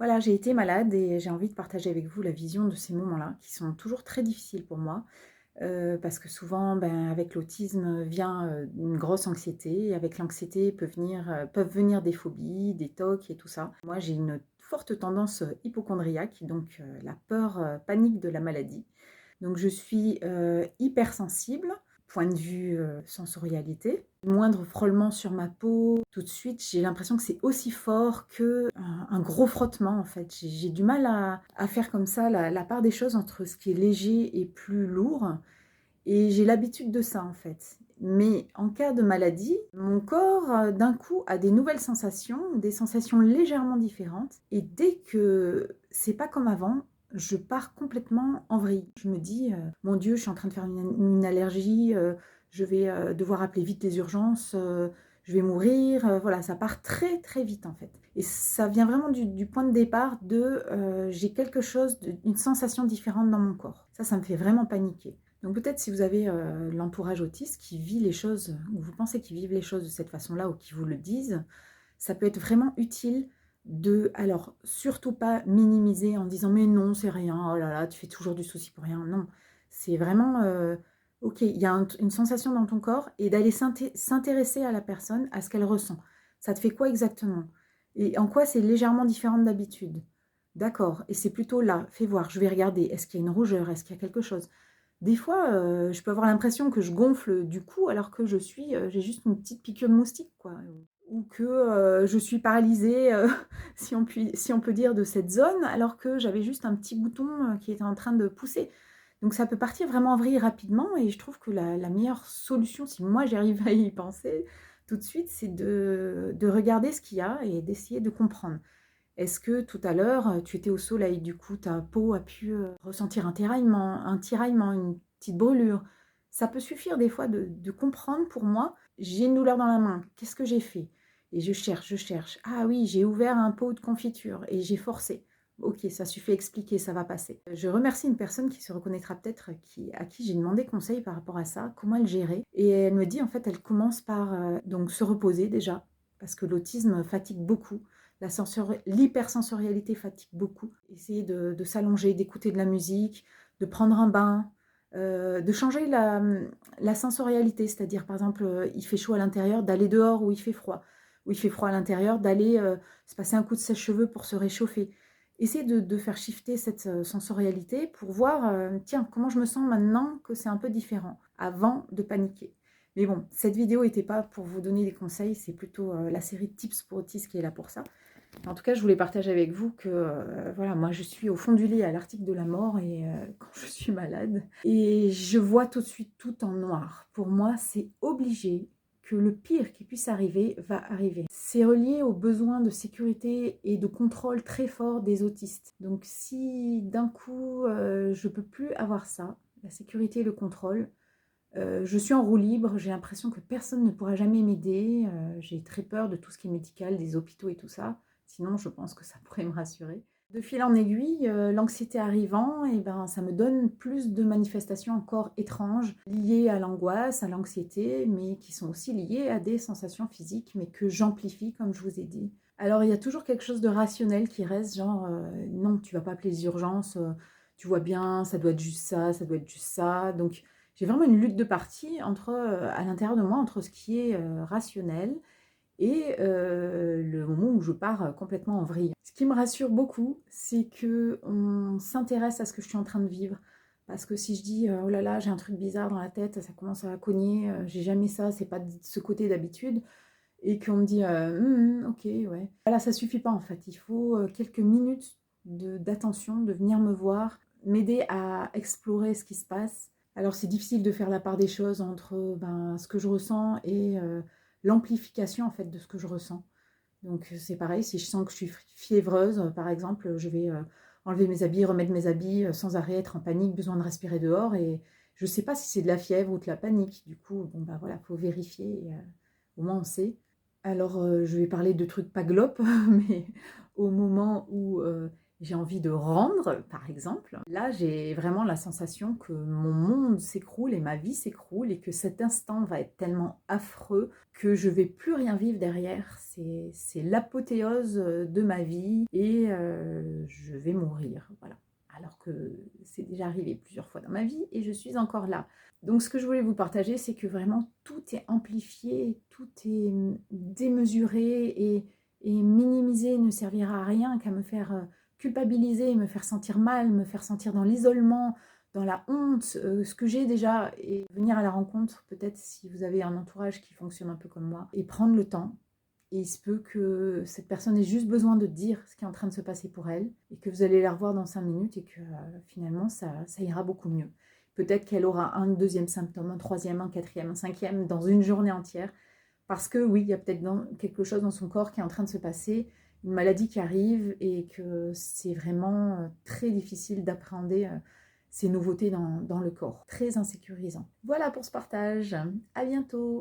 Voilà, j'ai été malade et j'ai envie de partager avec vous la vision de ces moments-là, qui sont toujours très difficiles pour moi, parce que souvent, avec l'autisme vient, une grosse anxiété et avec l'anxiété peuvent venir des phobies, des TOC et tout ça. Moi, j'ai une forte tendance, hypocondriaque, donc la peur, panique de la maladie. Donc je suis, hypersensible, point de vue, sensorialité. Le moindre frôlement sur ma peau, tout de suite, j'ai l'impression que c'est aussi fort qu'un gros frottement, en fait. J'ai du mal à faire comme ça la part des choses entre ce qui est léger et plus lourd et j'ai l'habitude de ça, en fait. Mais en cas de maladie, mon corps, d'un coup, a des nouvelles sensations, des sensations légèrement différentes et dès que c'est pas comme avant, je pars complètement en vrille. Je me dis, «Mon Dieu, je suis en train de faire une allergie, je vais, devoir appeler vite les urgences, je vais mourir», voilà, ça part très, très vite, en fait et ça vient vraiment du point de départ de, j'ai quelque chose une sensation différente dans mon corps. Ça me fait vraiment paniquer. Donc peut-être si vous avez l'entourage autiste qui vit les choses, ou vous pensez qu'ils vivent les choses de cette façon-là, ou qui vous le disent, ça peut être vraiment utile alors surtout pas minimiser en disant mais non c'est rien, oh là là tu fais toujours du souci pour rien, non, c'est vraiment ok, il y a une sensation dans ton corps et d'aller s'intéresser à la personne, à ce qu'elle ressent. Ça te fait quoi exactement? Et en quoi c'est légèrement différent d'habitude? D'accord, et c'est plutôt là, fais voir, je vais regarder, est-ce qu'il y a une rougeur, est-ce qu'il y a quelque chose? Des fois, je peux avoir l'impression que je gonfle du cou alors que j'ai juste une petite piqûre de moustique quoi, ou que, je suis paralysée, si on peut dire de cette zone, alors que j'avais juste un petit bouton, qui était en train de pousser. Donc ça peut partir vraiment en vrille rapidement et je trouve que la meilleure solution, si moi j'arrive à y penser tout de suite, c'est de regarder ce qu'il y a et d'essayer de comprendre. Est-ce que tout à l'heure, tu étais au soleil, du coup ta peau a pu, ressentir un tiraillement, une petite brûlure? Ça peut suffire des fois de comprendre pour moi: «J'ai une douleur dans la main, qu'est-ce que j'ai fait?» Et je cherche, je cherche. «Ah oui, j'ai ouvert un pot de confiture et j'ai forcé». OK, ça suffit à expliquer, ça va passer. Je remercie une personne qui se reconnaîtra peut-être, à qui j'ai demandé conseil par rapport à ça, comment elle gérait et elle me dit en fait, elle commence par, donc se reposer déjà, parce que l'autisme fatigue beaucoup. L'hypersensorialité fatigue beaucoup. Essayer de s'allonger, d'écouter de la musique, de prendre un bain, de changer la sensorialité. C'est-à-dire, par exemple, il fait chaud à l'intérieur, d'aller dehors où il fait froid. Où il fait froid à l'intérieur, d'aller se passer un coup de sèche-cheveux pour se réchauffer. Essayer de faire shifter cette sensorialité pour voir, tiens, comment je me sens maintenant que c'est un peu différent, avant de paniquer. Mais bon, cette vidéo n'était pas pour vous donner des conseils, c'est plutôt la série de Tips pour autistes qui est là pour ça. En tout cas, je voulais partager avec vous que voilà, moi je suis au fond du lit à l'article de la mort et quand je suis malade et je vois tout de suite tout en noir. Pour moi, c'est obligé que le pire qui puisse arriver va arriver. C'est relié aux besoins de sécurité et de contrôle très fort des autistes. Donc si d'un coup je peux plus avoir ça, la sécurité et le contrôle, je suis en roue libre, j'ai l'impression que personne ne pourra jamais m'aider, j'ai très peur de tout ce qui est médical, des hôpitaux et tout ça. Sinon, je pense que ça pourrait me rassurer. De fil en aiguille, l'anxiété arrivant et ça me donne plus de manifestations encore étranges, liées à l'angoisse, à l'anxiété, mais qui sont aussi liées à des sensations physiques, mais que j'amplifie comme je vous ai dit. Alors il y a toujours quelque chose de rationnel qui reste, genre, «Non, tu vas pas appeler les urgences, tu vois bien, ça doit être juste ça, ça doit être juste ça». Donc j'ai vraiment une lutte de parties à l'intérieur de moi, entre ce qui est, rationnel et le moment où je pars, complètement en vrille. Ce qui me rassure beaucoup, c'est qu'on s'intéresse à ce que je suis en train de vivre. Parce que si je dis, «Oh là là, j'ai un truc bizarre dans la tête, ça commence à cogner, j'ai jamais ça, c'est pas de ce côté d'habitude» et qu'on me dit, «Mmh OK, ouais». Voilà, ça suffit pas en fait. Il faut, quelques minutes d'attention, de venir me voir, m'aider à explorer ce qui se passe. Alors c'est difficile de faire la part des choses entre, ce que je ressens et l'amplification en fait de ce que je ressens. Donc c'est pareil, si je sens que je suis fiévreuse, par exemple, je vais, enlever mes habits, remettre mes habits, sans arrêt, être en panique, besoin de respirer dehors et je sais pas si c'est de la fièvre ou de la panique. Du coup, bon, voilà, faut vérifier et au moins on sait. Alors, je vais parler de trucs pas glop, mais au moment où, j'ai envie de rendre, par exemple, là, j'ai vraiment la sensation que mon monde s'écroule et ma vie s'écroule et que cet instant va être tellement affreux que je vais plus rien vivre derrière. C'est l'apothéose de ma vie et je vais mourir, voilà. Alors que c'est déjà arrivé plusieurs fois dans ma vie et je suis encore là. Donc ce que je voulais vous partager, c'est que vraiment tout est amplifié, tout est démesuré et minimisé ne servira à rien qu'à me faire culpabiliser, me faire sentir mal, me faire sentir dans l'isolement, dans la honte, ce que j'ai déjà, et venir à la rencontre, peut-être si vous avez un entourage qui fonctionne un peu comme moi, et prendre le temps. Et il se peut que cette personne ait juste besoin de dire ce qui est en train de se passer pour elle, et que vous allez la revoir dans 5 minutes, et que finalement, ça ira beaucoup mieux. Peut-être qu'elle aura un deuxième symptôme, un troisième, un quatrième, un cinquième, dans une journée entière, parce que oui, il y a peut-être quelque chose dans son corps qui est en train de se passer, une maladie qui arrive et que c'est vraiment très difficile d'appréhender ces nouveautés dans le corps. Très insécurisant. Voilà pour ce partage. À bientôt.